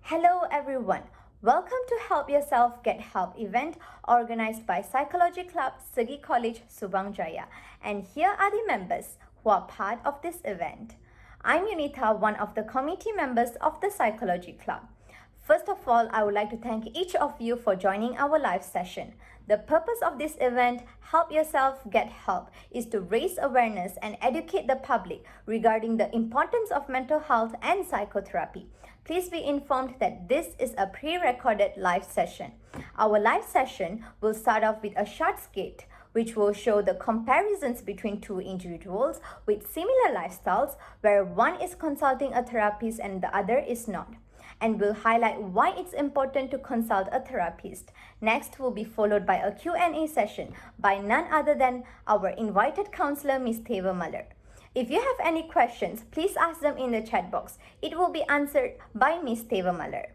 Hello everyone. Welcome to Help Yourself Get Help event organized by Psychology Club, Segi College, Subang Jaya. And here are the members who are part of this event. I'm Unitha, one of the committee members of the Psychology Club. First of all, I would like to thank each of you for joining our live session. The purpose of this event, Help Yourself Get Help, is to raise awareness and educate the public regarding the importance of mental health and psychotherapy. Please be informed that this is a pre-recorded live session. Our live session will start off with a short skit which will show the comparisons between two individuals with similar lifestyles where one is consulting a therapist and the other is not, and will highlight why it's important to consult a therapist. Next will be followed by a Q&A session by none other than our invited counselor, Ms Thevamalar. If you have any questions, please ask them in the chat box. It will be answered by Ms Thevamalar.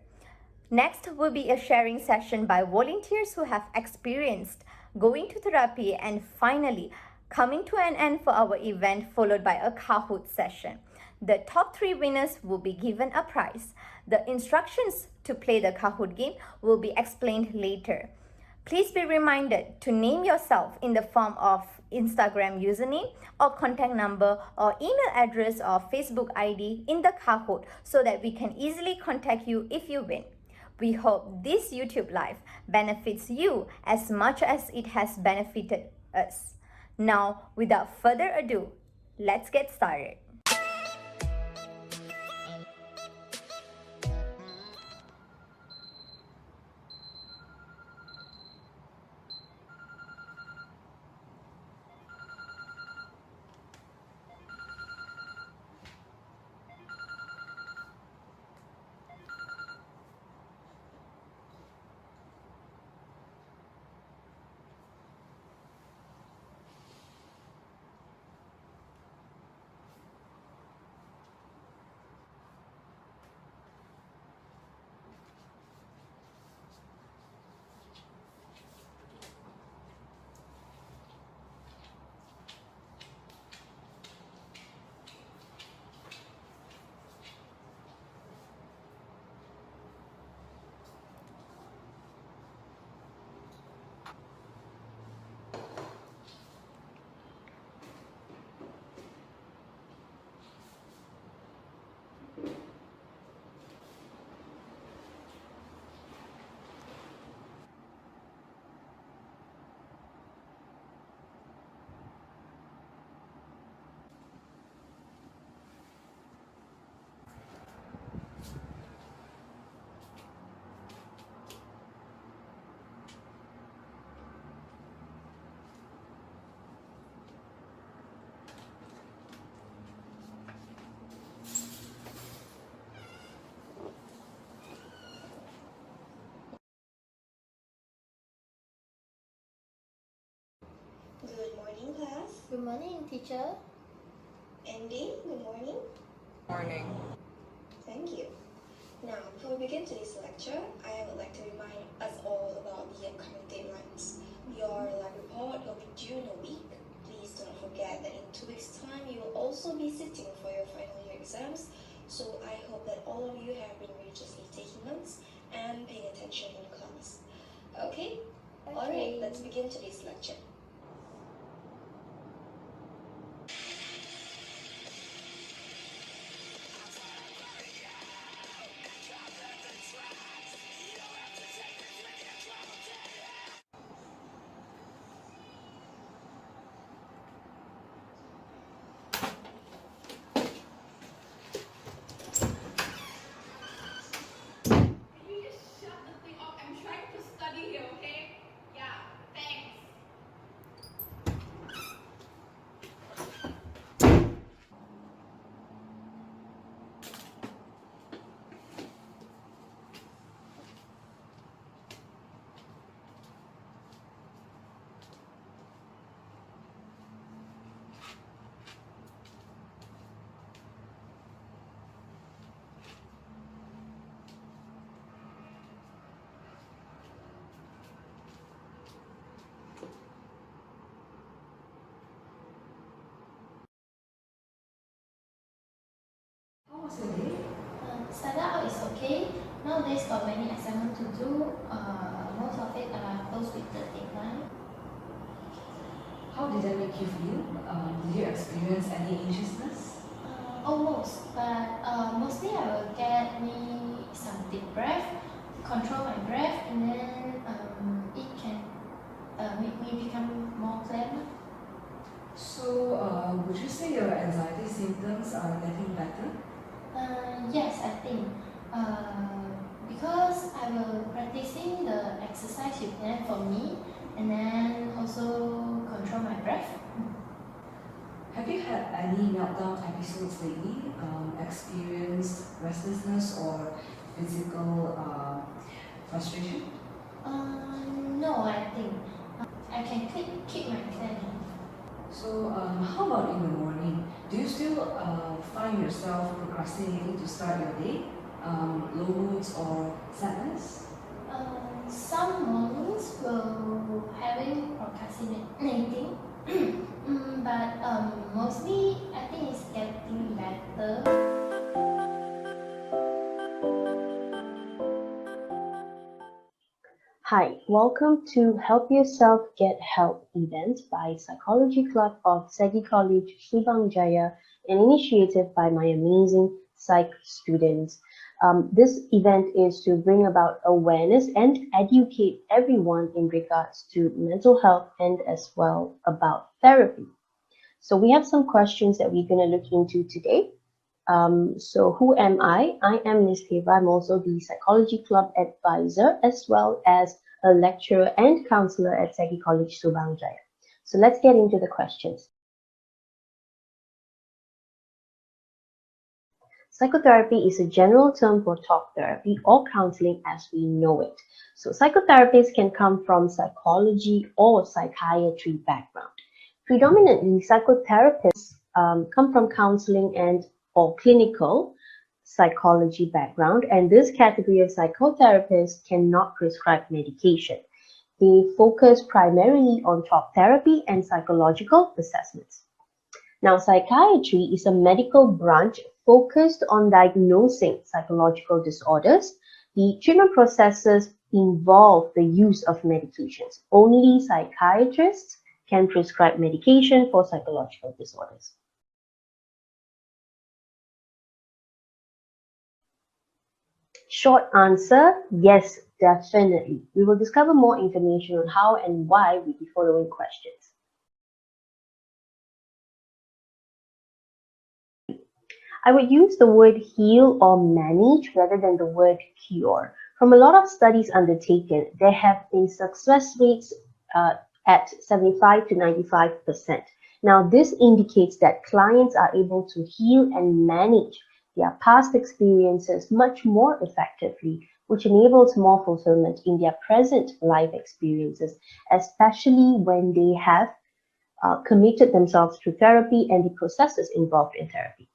Next will be a sharing session by volunteers who have experienced going to therapy, and finally coming to an end for our event, followed by a Kahoot session. The top 3 winners will be given a prize. The instructions to play the Kahoot game will be explained later. Please be reminded to name yourself in the form of Instagram username or contact number or email address or Facebook ID in the Kahoot so that we can easily contact you if you win. We hope this YouTube Live benefits you as much as it has benefited us. Now, without further ado, let's get started. Good morning, class. Good morning, teacher. Andy, good morning. Morning. Thank you. Now, before we begin today's lecture, I would like to remind us all about the upcoming deadlines. Your lab report will be due in a week. Please don't forget that in 2 weeks' time, you will also be sitting for your final year exams. So I hope that all of you have been religiously taking notes and paying attention in class. Okay? Alright, let's begin today's lecture. Started out is okay. Now nowadays got many assignments to do. Most of it are close with the deadline. How did that make you feel? Did you experience any anxiousness? Almost, but mostly I will get me some deep breath, control my breath, and then it can make me become more clear. So, would you say your anxiety symptoms are getting better? Yes, I think. Because I will practicing the exercise you plan for me, and then also control my breath. Have you had any meltdown episodes lately? Experienced restlessness or physical frustration? No, I think I can keep my plan. So, how about in the morning? Do you still find yourself procrastinating to start your day? Low moods or sadness? Some mornings will having procrastinating, but mostly I think it's getting better. Hi, welcome to Help Yourself Get Help event by Psychology Club of Segi College, Subang Jaya, an initiative by my amazing psych students. This event is to bring about awareness and educate everyone in regards to mental health and as well about therapy. So we have some questions that we're going to look into today. So who am I? I am Ms Thevamalar. I'm also the Psychology Club advisor as well as a lecturer and counselor at Segi College, Subang Jaya. So let's get into the questions. Psychotherapy is a general term for talk therapy or counseling as we know it. So psychotherapists can come from psychology or psychiatry background. Predominantly, psychotherapists come from counseling and or clinical psychology background, and this category of psychotherapists cannot prescribe medication. They focus primarily on talk therapy and psychological assessments. Now, psychiatry is a medical branch focused on diagnosing psychological disorders. The treatment processes involve the use of medications. Only psychiatrists can prescribe medication for psychological disorders. Short answer, yes, definitely. We will discover more information on how and why with the following questions. I would use the word heal or manage rather than the word cure. From a lot of studies undertaken, there have been success rates at 75 to 95%. Now, this indicates that clients are able to heal and manage their past experiences much more effectively, which enables more fulfillment in their present life experiences, especially when they have committed themselves to therapy and the processes involved in therapy.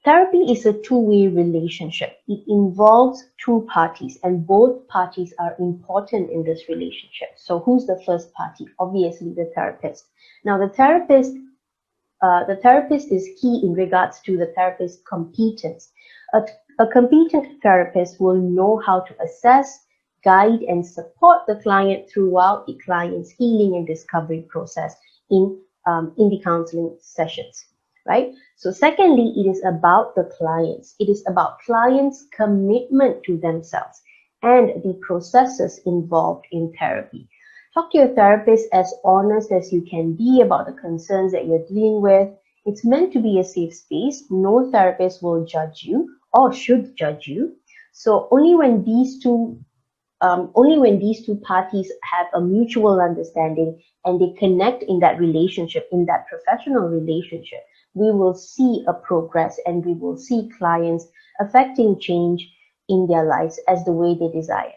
Therapy is a two-way relationship. It involves two parties, and both parties are important in this relationship. So who's the first party? Obviously, the therapist. Now, the therapist is key in regards to the therapist's competence. A competent therapist will know how to assess, guide, and support the client throughout the client's healing and discovery process in the counseling sessions. Right? So secondly, it is about the clients. It is about clients' commitment to themselves and the processes involved in therapy. Talk to your therapist as honest as you can be about the concerns that you're dealing with. It's meant to be a safe space. No therapist will judge you or should judge you. So only when these two parties have a mutual understanding and they connect in that relationship, in that professional relationship, we will see a progress and we will see clients affecting change in their lives as the way they desire.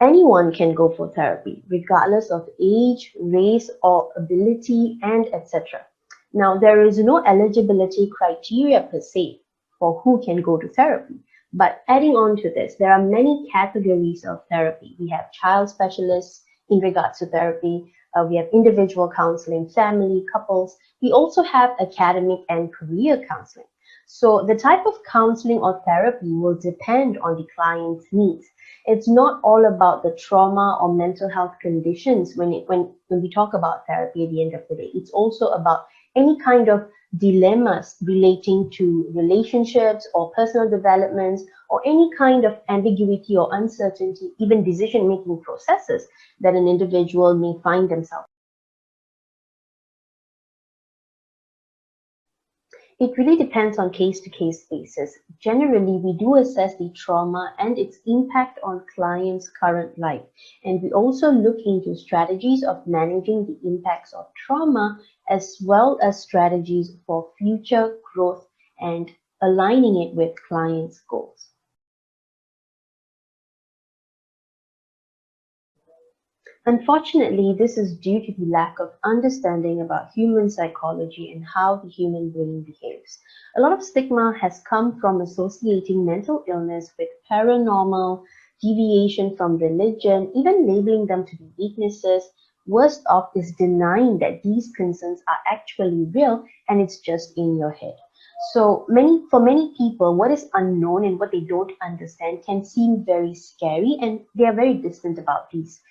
Anyone can go for therapy, regardless of age, race, or ability, and etc. Now, there is no eligibility criteria per se for who can go to therapy. But adding on to this, there are many categories of therapy. We have child specialists in regards to therapy, We have individual counseling, family, couples. We also have academic and career counseling. So the type of counseling or therapy will depend on the client's needs. It's not all about the trauma or mental health conditions when we talk about therapy at the end of the day. It's also about any kind of dilemmas relating to relationships or personal developments or any kind of ambiguity or uncertainty, even decision-making processes that an individual may find themselves. It really depends on case-to-case basis. Generally, we do assess the trauma and its impact on clients' current life. And we also look into strategies of managing the impacts of trauma as well as strategies for future growth and aligning it with clients' goals. Unfortunately, this is due to the lack of understanding about human psychology and how the human brain behaves. A lot of stigma has come from associating mental illness with paranormal, deviation from religion, even labeling them to be weaknesses. Worst off is denying that these concerns are actually real and it's just in your head. So for many people, what is unknown and what they don't understand can seem very scary, and they are very distant about these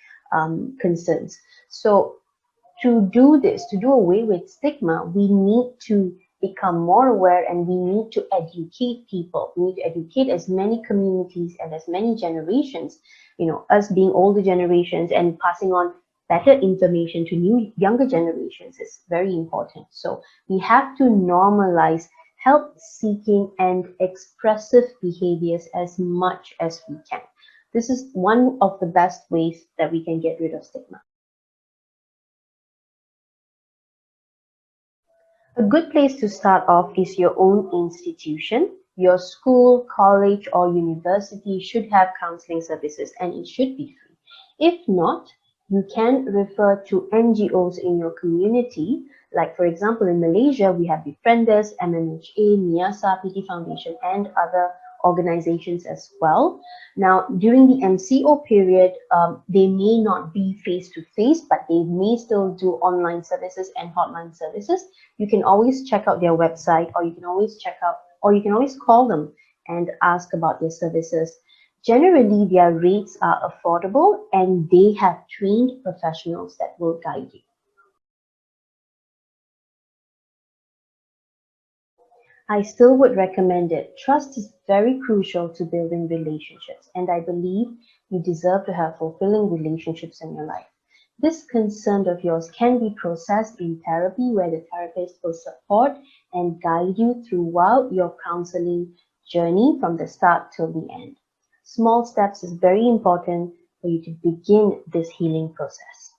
concerns. So to do this, to do away with stigma, we need to become more aware and we need to educate people. We need to educate as many communities and as many generations, us being older generations and passing on better information to younger generations is very important. So we have to normalize help seeking and expressive behaviors as much as we can. This is one of the best ways that we can get rid of stigma. A good place to start off is your own institution. Your school, college, or university should have counseling services and it should be free. If not, you can refer to NGOs in your community. Like for example, in Malaysia, we have Befrienders, MMHA, MIASA, PT Foundation, and other organizations as well. Now, during the MCO period, they may not be face-to-face, but they may still do online services and hotline services. You can always check out their website, or you can always call them and ask about their services. Generally, their rates are affordable and they have trained professionals that will guide you. I still would recommend it. Trust is very crucial to building relationships, and I believe you deserve to have fulfilling relationships in your life. This concern of yours can be processed in therapy, where the therapist will support and guide you throughout your counseling journey from the start till the end. Small steps is very important for you to begin this healing process.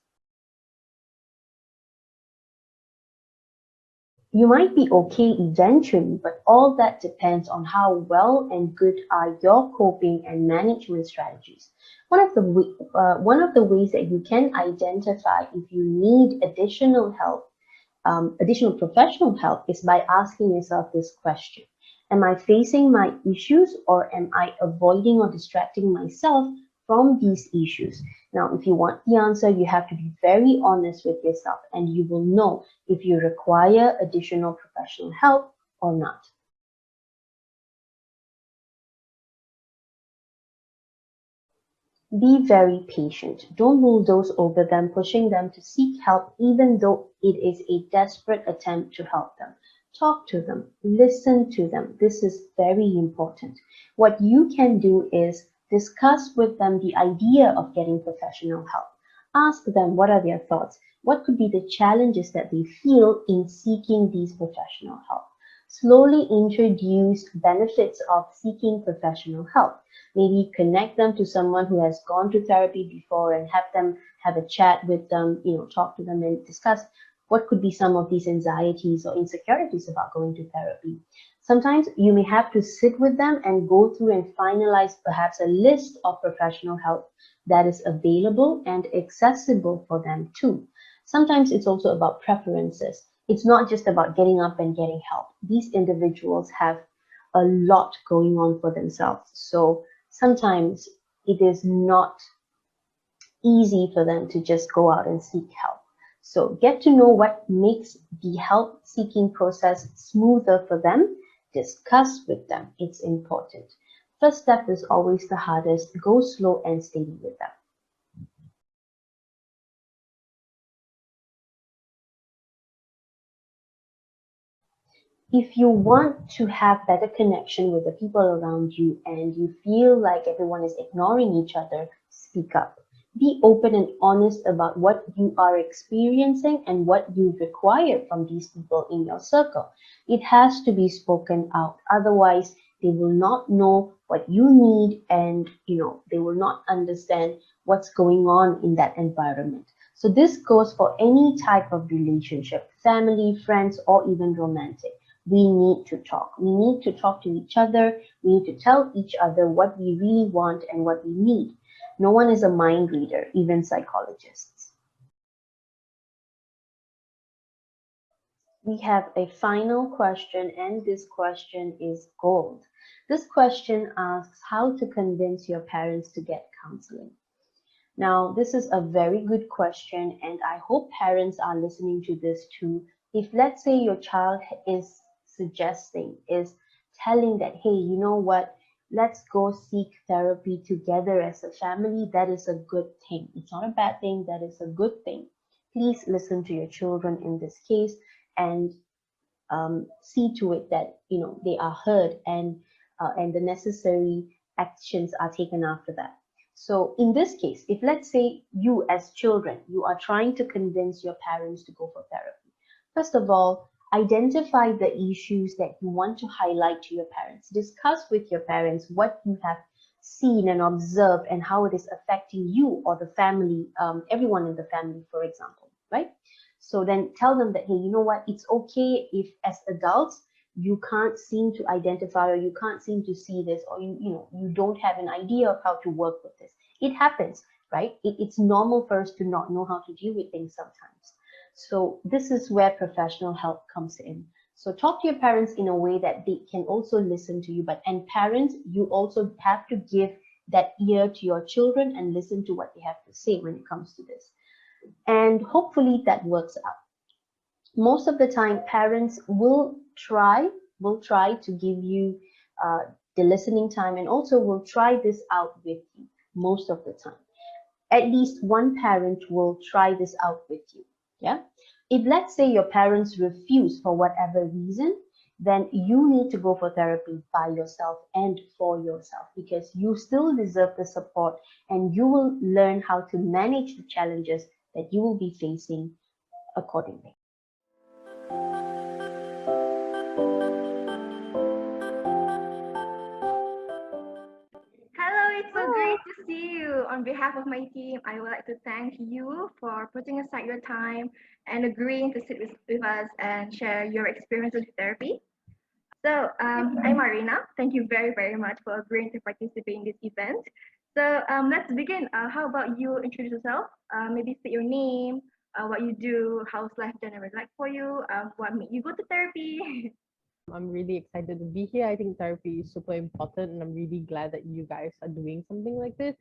You might be okay eventually, but all that depends on how well and good are your coping and management strategies. One of the ways that you can identify if you need additional help, additional professional help, is by asking yourself this question. Am I facing my issues, or am I avoiding or distracting myself from these issues? Now, if you want the answer, you have to be very honest with yourself, and you will know if you require additional professional help or not. Be very patient. Don't bulldoze over them, pushing them to seek help, even though it is a desperate attempt to help them. Talk to them, listen to them. This is very important. What you can do is discuss with them the idea of getting professional help. Ask them what are their thoughts, what could be the challenges that they feel in seeking these professional help. Slowly introduce benefits of seeking professional help. Maybe connect them to someone who has gone to therapy before and have them have a chat with them, talk to them and discuss what could be some of these anxieties or insecurities about going to therapy. Sometimes you may have to sit with them and go through and finalize perhaps a list of professional help that is available and accessible for them too. Sometimes it's also about preferences. It's not just about getting up and getting help. These individuals have a lot going on for themselves. So sometimes it is not easy for them to just go out and seek help. So get to know what makes the help seeking process smoother for them. Discuss with them. It's important. First step is always the hardest. Go slow and steady with them. If you want to have better connection with the people around you and you feel like everyone is ignoring each other, speak up. Be open and honest about what you are experiencing and what you require from these people in your circle. It has to be spoken out. Otherwise, they will not know what you need, and they will not understand what's going on in that environment. So this goes for any type of relationship, family, friends, or even romantic. We need to talk. We need to talk to each other. We need to tell each other what we really want and what we need. No one is a mind reader, even psychologists. We have a final question, and this question is gold. This question asks how to convince your parents to get counseling. Now, this is a very good question, and I hope parents are listening to this too. If, let's say, your child is telling that, hey, you know what, let's go seek therapy together as a family, that is a good thing. It's not a bad thing, that is a good thing. Please listen to your children in this case and see to it that they are heard, and the necessary actions are taken after that. So in this case, if let's say you as children, you are trying to convince your parents to go for therapy, first of all, identify the issues that you want to highlight to your parents. Discuss with your parents what you have seen and observed and how it is affecting you or the family, everyone in the family, for example, right? So then tell them that, hey, you know what, it's okay if as adults you can't seem to identify or you can't seem to see this, or you don't have an idea of how to work with this. It happens, right? It's normal for us to not know how to deal with things sometimes. So this is where professional help comes in. So talk to your parents in a way that they can also listen to you. And parents, you also have to give that ear to your children and listen to what they have to say when it comes to this. And hopefully that works out. Most of the time, parents will try to give you the listening time, and also will try this out with you most of the time. At least one parent will try this out with you. Yeah. If let's say your parents refuse for whatever reason, then you need to go for therapy by yourself and for yourself, because you still deserve the support, and you will learn how to manage the challenges that you will be facing accordingly. Hello, it's so great to see you. On behalf of my team, I would like to thank you for putting aside your time and agreeing to sit with us and share your experiences with therapy. So, I'm Marina. Thank you very, very much for agreeing to participate in this event. So, let's begin. How about you introduce yourself? Maybe state your name, what you do, how's life generally like for you, what made you go to therapy. I'm really excited to be here. I think therapy is super important, and I'm really glad that you guys are doing something like this.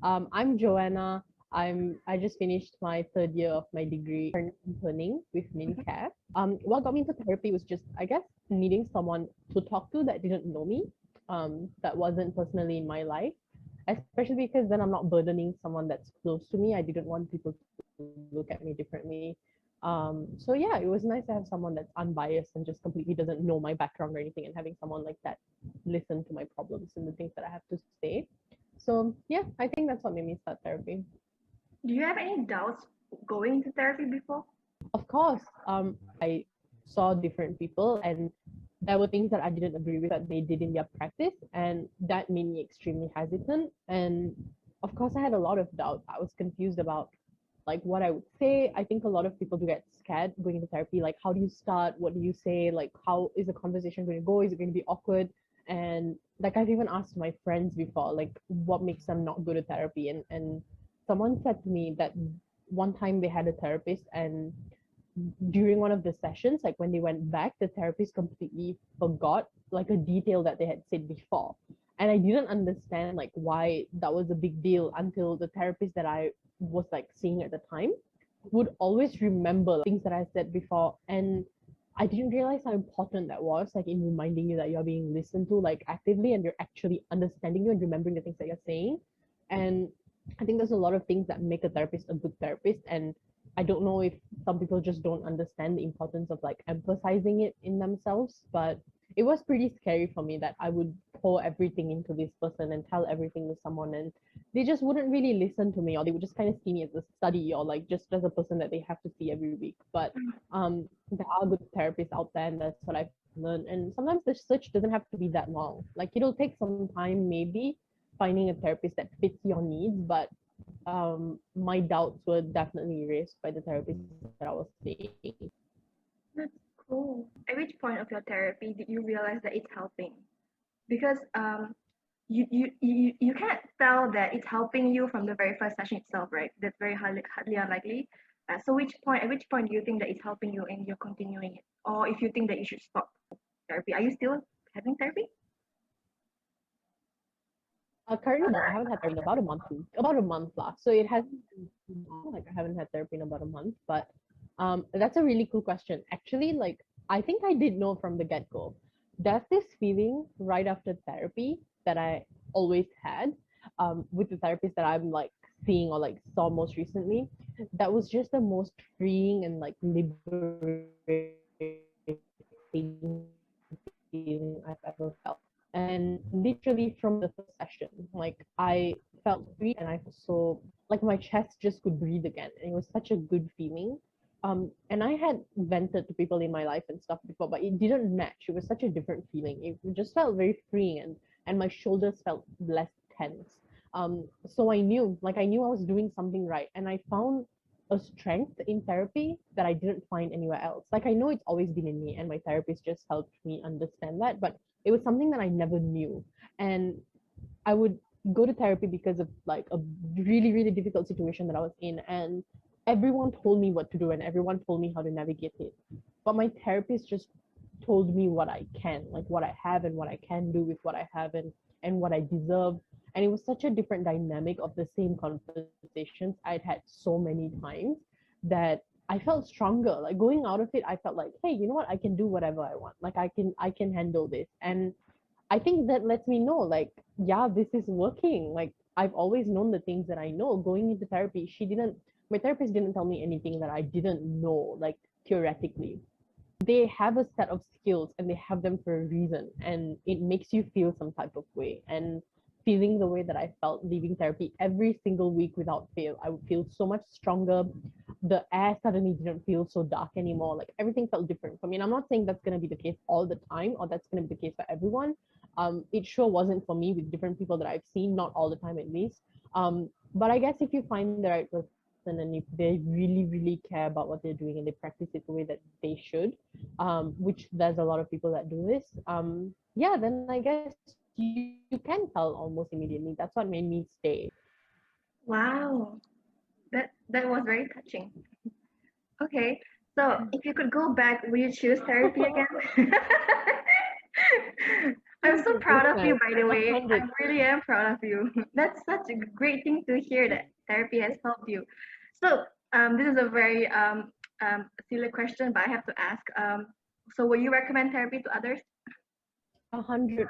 I'm Joanna. I just finished my third year of my degree interning with MinCare. What got me into therapy was just, I guess, needing someone to talk to that didn't know me, that wasn't personally in my life, especially because then I'm not burdening someone that's close to me. I didn't want people to look at me differently. So yeah, it was nice to have someone that's unbiased and just completely doesn't know my background or anything, and having someone like that listen to my problems and the things that I have to say. So yeah, I think that's what made me start therapy. Do you have any doubts going to therapy before? Of course, I saw different people, and there were things that I didn't agree with that they did in their practice, and that made me extremely hesitant. And of course, I had a lot of doubt. I was confused about like what I would say. I think a lot of people do get scared going into therapy. Like, how do you start? What do you say? Like, how is the conversation going to go? Is it going to be awkward? And like, I've even asked my friends before, like, what makes them not go to therapy? And someone said to me that one time they had a therapist, and during one of the sessions, like when they went back, the therapist completely forgot like a detail that they had said before. And I didn't understand like why that was a big deal until the therapist that I was like seeing at the time would always remember things that I said before. And I didn't realize how important that was, like in reminding you that you're being listened to, like actively, and they're actually understanding you and remembering the things that you're saying. And I think there's a lot of things that make a therapist a good therapist. And I don't know if some people just don't understand the importance of like emphasizing it in themselves, but it was pretty scary for me that I would pour everything into this person and tell everything to someone, and they just wouldn't really listen to me, or they would just kind of see me as a study, or like just as a person that they have to see every week. But there are good therapists out there, and that's what I've learned. And sometimes the search doesn't have to be that long. Like it'll take some time, maybe finding a therapist that fits your needs. But my doubts were definitely raised by the therapist that I was seeing. That's cool. At which point of your therapy did you realize that it's helping? Because you can't tell that it's helping you from the very first session itself, right? That's very hardly unlikely. So at which point do you think that it's helping you and you're continuing it? Or if you think that you should stop therapy, are you still having therapy? Currently, no, I haven't had therapy in about a month last. So it hasn't been long, like I haven't had therapy in about a month. But that's a really cool question. Actually, like I think I did know from the get-go. There's this feeling right after therapy that I always had with the therapist that I'm like seeing or like saw most recently. That was just the most freeing and like liberating feeling I've ever felt. And literally from the first session, like I felt free and I felt so like my chest just could breathe again. And it was such a good feeling. And I had vented to people in my life and stuff before, but it didn't match. It was such a different feeling. It just felt very freeing, and my shoulders felt less tense. So I knew I was doing something right, and I found a strength in therapy that I didn't find anywhere else. Like I know it's always been in me, and my therapist just helped me understand that, but it was something that I never knew. And I would go to therapy because of like a really, really difficult situation that I was in, and everyone told me what to do and everyone told me how to navigate it. But my therapist just told me what I can, like what I have and what I can do with what I have, and what I deserve. And it was such a different dynamic of the same conversations I'd had so many times that I felt stronger. Like going out of it, I felt like, hey, you know what? I can do whatever I want. Like I can handle this. And I think that lets me know, like, yeah, this is working. Like I've always known the things that I know. Going into therapy, my therapist didn't tell me anything that I didn't know, like theoretically. They have a set of skills and they have them for a reason, and it makes you feel some type of way. And feeling the way that I felt leaving therapy every single week without fail, I would feel so much stronger. The air suddenly didn't feel so dark anymore. Like everything felt different for me. And I'm not saying that's going to be the case all the time, or that's going to be the case for everyone. It sure wasn't for me with different people that I've seen, not all the time at least. But I guess if you find the right person and if they really, really care about what they're doing and they practice it the way that they should, which there's a lot of people that do this, yeah, then I guess you can tell almost immediately. That's what made me stay. Wow, that was very touching. Okay, so if you could go back, would you choose therapy again? I'm so proud of you, 100%. by the way. I 100. really am proud of you. That's such a great thing to hear that therapy has helped you. So, this is a very silly question, but I have to ask. So, will you recommend therapy to others? 100%.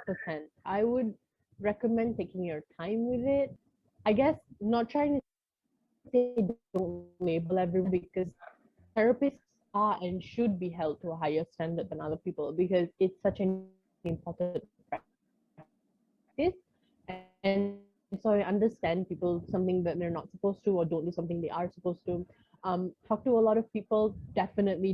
I would recommend taking your time with it. I guess not trying to say don't label everyone, because therapists are and should be held to a higher standard than other people, because it's such an important practice. And so I understand people something that they're not supposed to, or don't do something they are supposed to. Talk to a lot of people. Definitely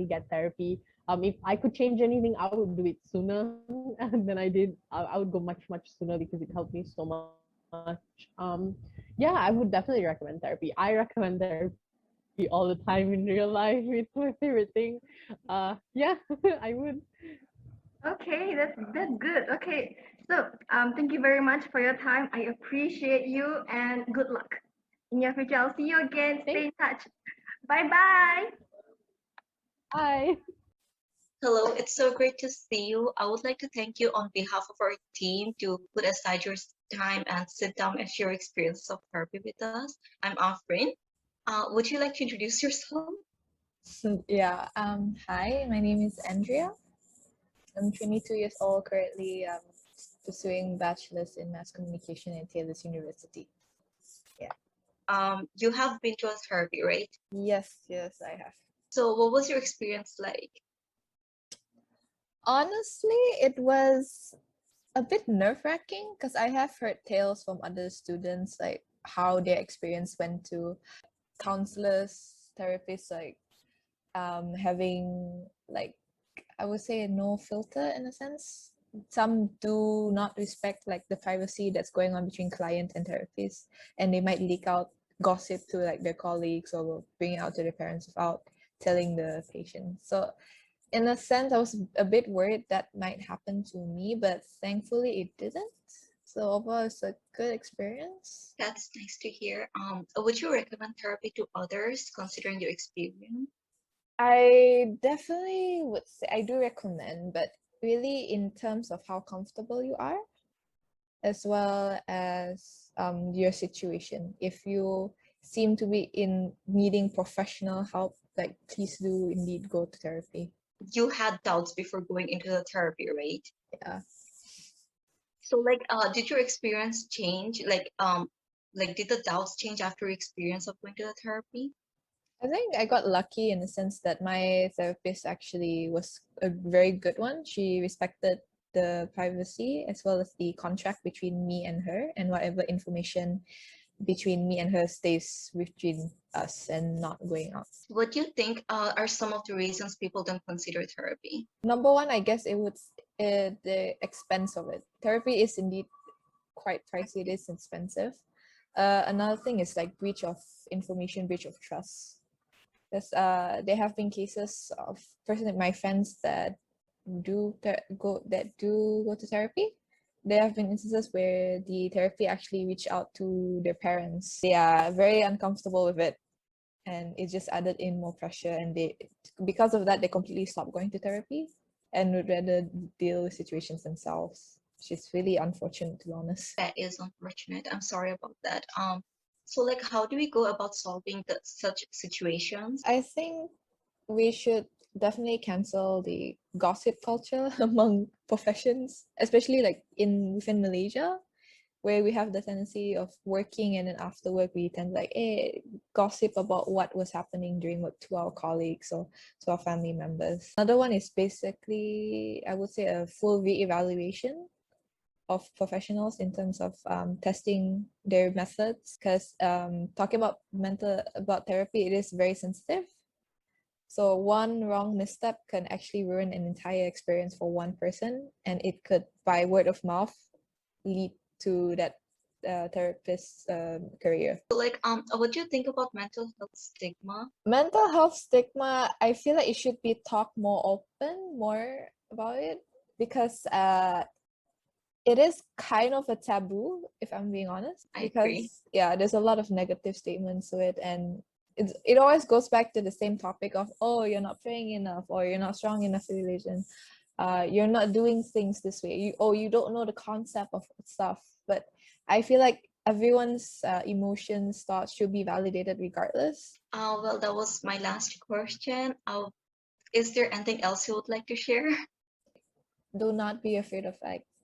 get therapy. If I could change anything, I would do it sooner than I did. I would go much sooner because it helped me so much. Yeah, I would definitely recommend therapy. I recommend therapy all the time in real life. It's my favorite thing. Yeah, I would. Okay, that's good. Okay, so thank you very much for your time. I appreciate you and good luck in your future. I'll see you again. Stay in touch. Bye bye. Bye. Hello, it's so great to see you. I would like to thank you on behalf of our team to put aside your time and sit down and share experiences of therapy with us. I'm Afrin. Would you like to introduce yourself? So yeah, hi, my name is Andrea. I'm 22 years old, currently pursuing bachelor's in mass communication at Taylor's University. You have been to a therapy, right? Yes, I have. So what was your experience like? Honestly, it was a bit nerve-wracking because I have heard tales from other students like how their experience went to counselors, therapists, like having like I would say no filter in a sense. Some do not respect like the privacy that's going on between client and therapist, and they might leak out gossip to like their colleagues or bring it out to their parents without telling the patient. So in a sense, I was a bit worried that might happen to me, but thankfully it didn't. So overall, it's a good experience. That's nice to hear. Would you recommend therapy to others considering your experience? I definitely would say I do recommend, but really in terms of how comfortable you are, as well as your situation. If you seem to be in needing professional help, like please do indeed go to therapy. You had doubts before going into the therapy, right? Yeah. So did your experience change? Did the doubts change after your experience of going to the therapy? I think I got lucky in the sense that my therapist actually was a very good one. She respected the privacy as well as the contract between me and her, and whatever information between me and her stays between us and not going out. What do you think are some of the reasons people don't consider therapy? Number one, I guess it would the expense of it. Therapy is indeed quite pricey. It is expensive. Another thing is like breach of information, breach of trust. Because there have been cases of personally my friends that go to therapy. There have been instances where the therapy actually reached out to their parents. They are very uncomfortable with it, and it just added in more pressure. And because of that, they completely stopped going to therapy and would rather deal with situations themselves, which is really unfortunate, to be honest. That is unfortunate. I'm sorry about that. So how do we go about solving such situations? I think we should definitely cancel the gossip culture among professions, especially like within Malaysia, where we have the tendency of working and then after work we tend to gossip about what was happening during work to our colleagues or to our family members. Another one is basically, I would say, a full reevaluation of professionals in terms of testing their methods, because talking about therapy, it is very sensitive. So one wrong misstep can actually ruin an entire experience for one person, and it could, by word of mouth, lead to that therapist's career. So what do you think about mental health stigma? Mental health stigma, I feel like it should be talked more about it, because it is kind of a taboo, if I'm being honest. I Because agree. yeah, there's a lot of negative statements to it, and it always goes back to the same topic of, oh, you're not praying enough, or you're not strong enough in religion, you're not doing things this way, you don't know the concept of stuff. But I feel like everyone's emotions, thoughts should be validated regardless. Well, that was my last question. Is there anything else you would like to share? Do not be afraid of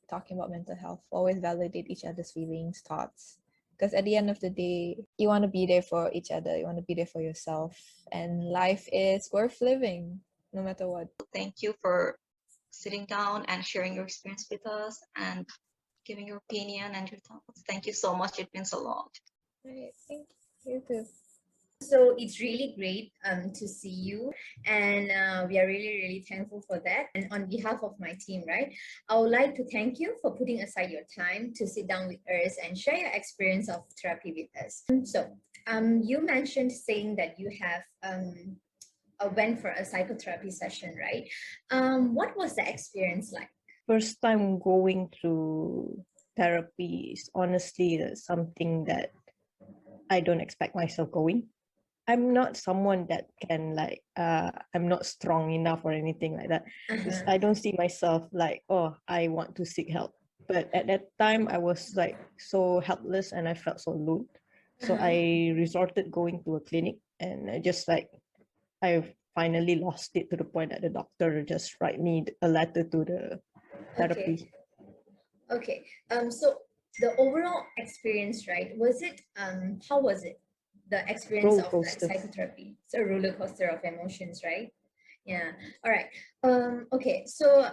talking about mental health. Always validate each other's feelings, thoughts, because at the end of the day, you want to be there for each other, you want to be there for yourself, and life is worth living no matter what. Thank you for sitting down and sharing your experience with us and giving your opinion and your thoughts. Thank you so much. It means a lot. Right, thank you too. So it's really great to see you, and we are really, really thankful for that. And on behalf of my team, right, I would like to thank you for putting aside your time to sit down with us and share your experience of therapy with us. So you mentioned saying that you have went for a psychotherapy session, right? What was the experience like? First time going through therapy is honestly something that I don't expect myself going. I'm not someone that can I'm not strong enough or anything like that. I don't see myself like, oh, I want to seek help. But at that time I was like so helpless and I felt so alone. So I resorted going to a clinic, and I finally lost it to the point that the doctor just write me a letter to the Okay. therapy. Okay. So the overall experience, right? Was it how was it? The experience Roller of like coaster. psychotherapy. It's a roller coaster of emotions, right? Yeah. All right. Okay. So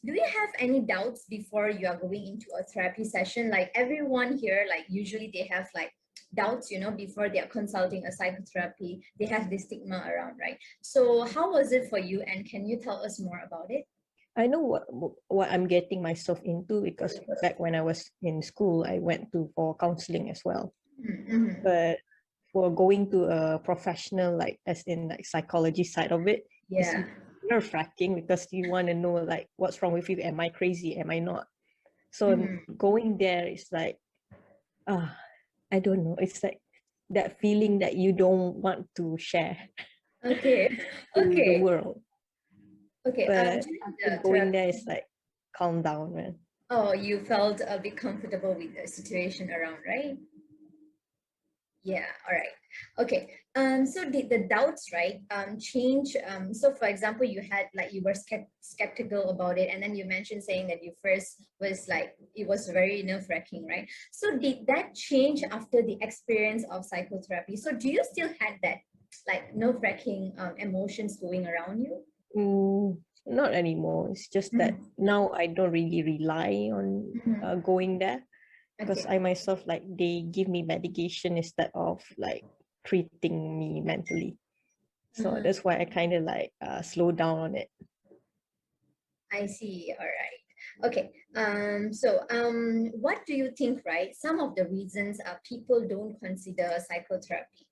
do you have any doubts before you are going into a therapy session? Like everyone here, like usually they have like doubts, before they are consulting a psychotherapy. They have this stigma around, right? So how was it for you? And can you tell us more about it? I know what I'm getting myself into, because back when I was in school, I went to for counseling as well. Mm-hmm. But for going to a professional, like as in like psychology side of it, it's Yeah. nerve-wracking, because you want to know like what's wrong with you. Am I crazy? Am I not? So going there is like, I don't know. It's like that feeling that you don't want to share Okay. to the Okay. world. Okay. But During after the going there, therapy, it's like, calm down, man. oh, you felt a bit comfortable with the situation around, right? Yeah, all right. Okay. So the doubts, right, change. So for example, you had like you were skeptical about it, and then you mentioned saying that you first was like it was very nerve-wracking, right? So did that change after the experience of psychotherapy? So do you still had that like nerve-wracking emotions going around you? Not anymore. It's just that now I don't really rely on going there, because Okay. I myself, like, they give me medication instead of like treating me mentally. So that's why I kind of like slow down on it. I see. All right. Okay. What do you think, right? Some of the reasons people don't consider psychotherapy,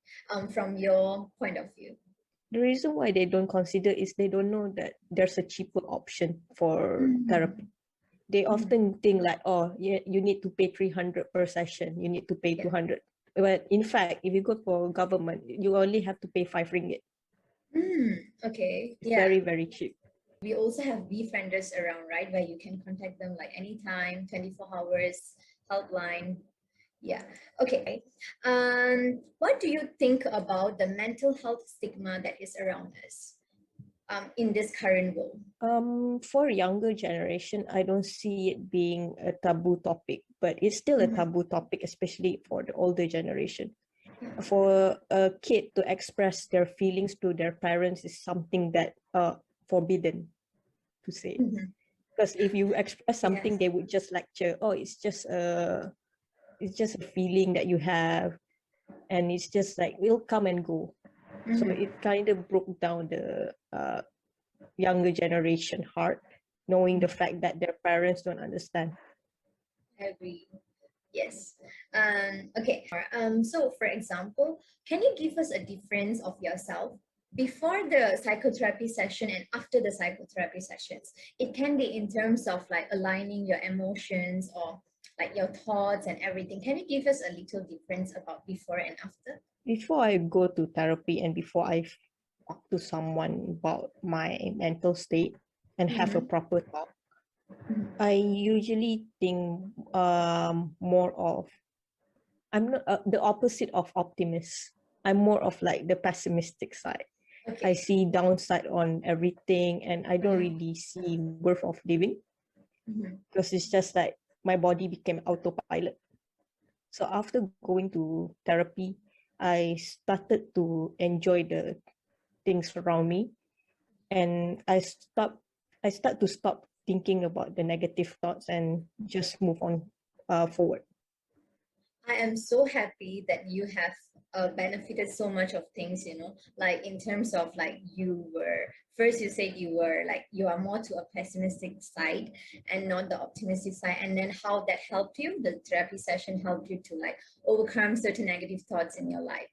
from your point of view. The reason why they don't consider is they don't know that there's a cheaper option for therapy. They often think like, oh, yeah, you need to pay 300 per session. You need to pay Yeah. 200. But in fact, if you go for government, you only have to pay 5 ringgit. Okay. It's Yeah. very, very cheap. We also have befrienders around, right? Where you can contact them like anytime, 24 hours, helpline. Yeah. Okay. What do you think about the mental health stigma that is around us in this current world? For younger generation, I don't see it being a taboo topic, but it's still a taboo topic, especially for the older generation. For a kid to express their feelings to their parents is something that forbidden to say. Because if you express something, Yes. they would just lecture, oh, it's just a feeling that you have, and it's just like will come and go. So it kind of broke down the younger generation heart, knowing the fact that their parents don't understand. I agree. Yes. Okay. So for example, can you give us a difference of yourself before the psychotherapy session and after the psychotherapy sessions? It can be in terms of like aligning your emotions or like your thoughts and everything. Can you give us a little difference about before and after? Before I go to therapy and before I talk to someone about my mental state and have a proper talk, I usually think more of, I'm not the opposite of optimist. I'm more of like the pessimistic side. I Okay. see downside on everything, and I don't really see worth of living, because it's just like my body became autopilot. So after going to therapy, I started to enjoy the things around me, and I start to stop thinking about the negative thoughts and just move on forward. I am so happy that you have benefited so much of things, like in terms of like you were, first you said you were like, you are more to a pessimistic side and not the optimistic side. And then how that helped you, the therapy session helped you to like overcome certain negative thoughts in your life.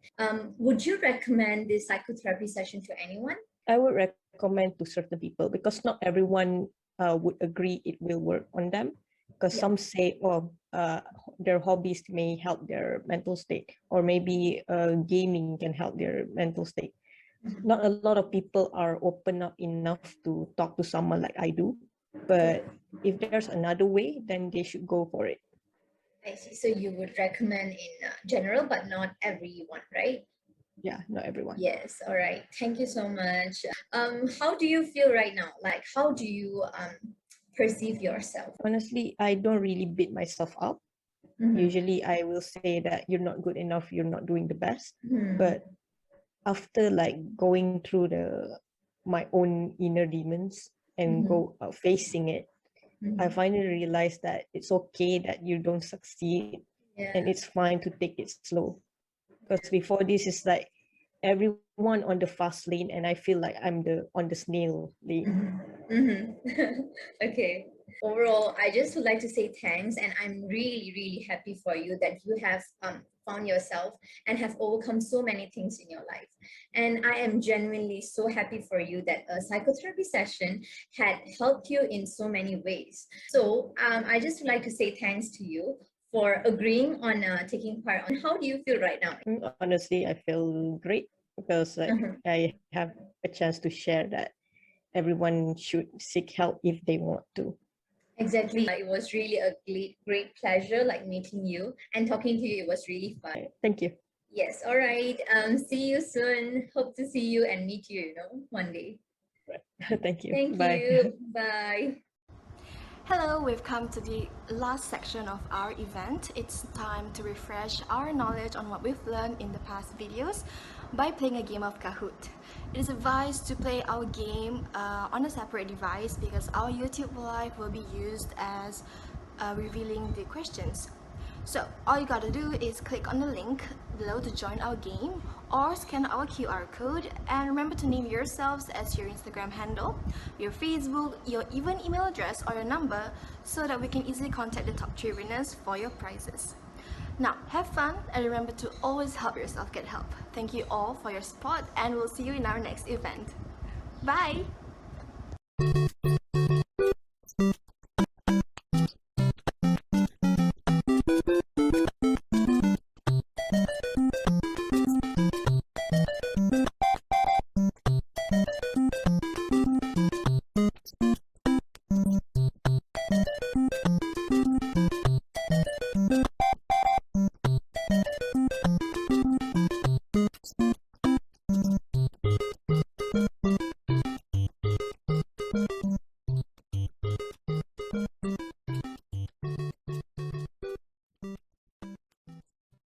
Would you recommend this psychotherapy session to anyone? I would recommend to certain people, because not everyone would agree it will work on them. Because Yeah. some say, oh, their hobbies may help their mental state, or maybe gaming can help their mental state. Not a lot of people are open up enough to talk to someone like I do. But if there's another way, then they should go for it. I see. So you would recommend in general, but not everyone, right? Yeah, not everyone. Yes. All right. Thank you so much. How do you feel right now? Like, how do you perceive yourself? Honestly, I don't really beat myself up. Mhm. Usually I will say that you're not good enough, you're not doing the best. Mhm. But after like going through the my own inner demons and go facing it, I Mhm. finally realized that it's okay that you don't succeed, Yeah. and it's fine to take it slow. Because before this is like everyone on the fast lane, and I feel like I'm the on the snail lane. Okay. Overall, I just would like to say thanks, and I'm really, really happy for you that you have found yourself and have overcome so many things in your life. And I am genuinely so happy for you that a psychotherapy session had helped you in so many ways. So I just would like to say thanks to you for agreeing on taking part. On how do you feel right now? Honestly, I feel great because like I have a chance to share that everyone should seek help if they want to. Exactly. It was really a great pleasure like meeting you and talking to you. It was really fun. Thank you. Yes. All right. See you soon. Hope to see you and meet you, one day. Thank you. Thank Bye. you. Bye. Hello, we've come to the last section of our event. It's time to refresh our knowledge on what we've learned in the past videos by playing a game of Kahoot. It is advised to play our game on a separate device because our YouTube Live will be used as revealing the questions. So all you gotta do is click on the link below to join our game or scan our QR code, and remember to name yourselves as your Instagram handle, your Facebook, your even email address or your number so that we can easily contact the top 3 winners for your prizes. Now have fun and remember to always help yourself get help. Thank you all for your support and we'll see you in our next event. Bye!